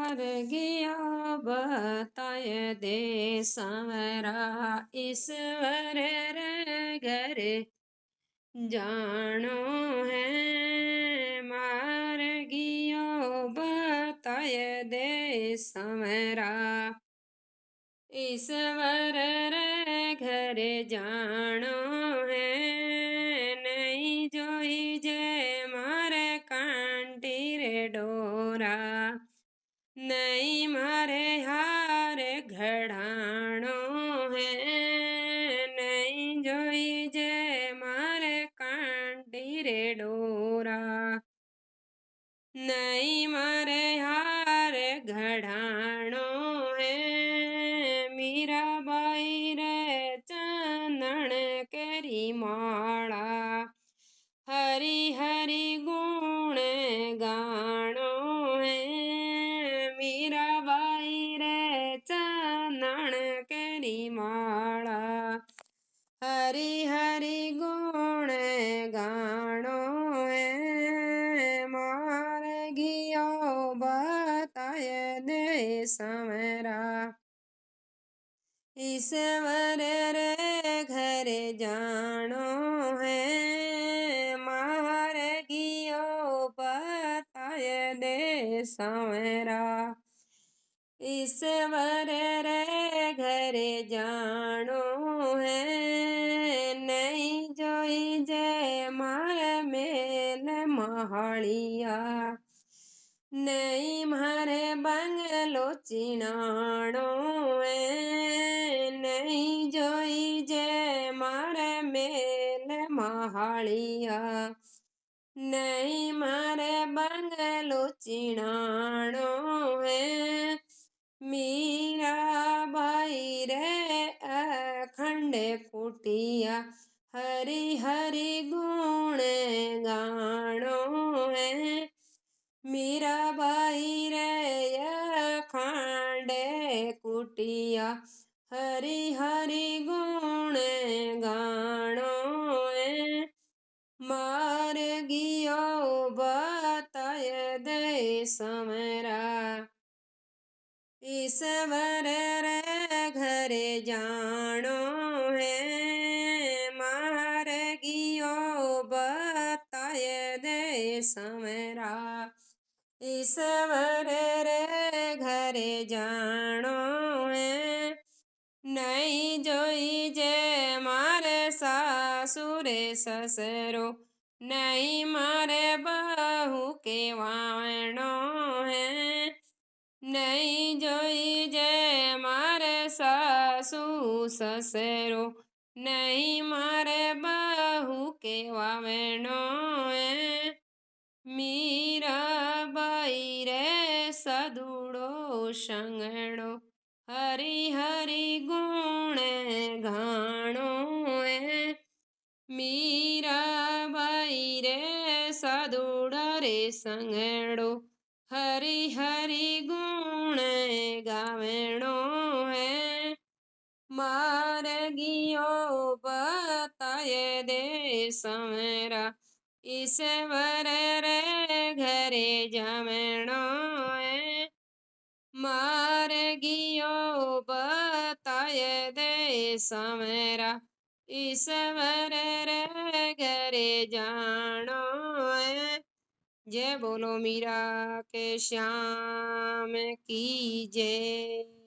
मार्गिया बताय दे समरा ईश्वर रे घर जानो है। मार्गियो बताय दे समरा ईश्वर रे घर जानो है। नहीं जोई जे मारे कांटी रे डोरा नहीं मारे हारे घड़ाणो है। नहीं जोई जे मारे कांटी रे डोरा नहीं मारे हार घड़ाणो है। मीराबाई रे चंदन केरी माला हरी हरी गुण गाणो है। मीराबाई रे चंदन केरी माला हरी हरी गुण गाणो है। मार्गियो बताय दे समरा ईश्वर रे घर जानो है। मार्गियो बताय दे समरा ईश्वर रे घर जानो है। नहीं जोई जय मार मेल महालिया नहीं मारे बंगलो चिनाणो है। नहीं जोई जय मार मेल महालिया नहीं मारे बंगलो चिनाणो है। मीरा बाई रे अखंड कुटिया हरी हरी गुण गाणो है। मीरा बाई रे अखंड कुटिया हरी हरी गुण गाणो है। मार्गियो बताय दे समरा ईश्वर रे घर जानो है। मार्गियो बताय दे समरा ईश्वर रे घर जानो है। नहीं जोई जे मारे सासुरे ससरो नहीं मारे बहू के वाणो है। नहीं जोई जे मारे सासू ससरो नहीं मारे बहू के वावणो है। मीरा बाई रे सदुड़ो संगणो हरी हरी गुण गाणो है। मीरा बाई रे सदुड़ रे संगड़ो हरी हरी गुण गावणो है। मार्गियो बताय दे समरा ईश्वर रे घरे जमणो है। मार्गियो बताय दे समरा ईश्वर रे घरे जानो है। जय बोलो मीरा के श्याम की जय।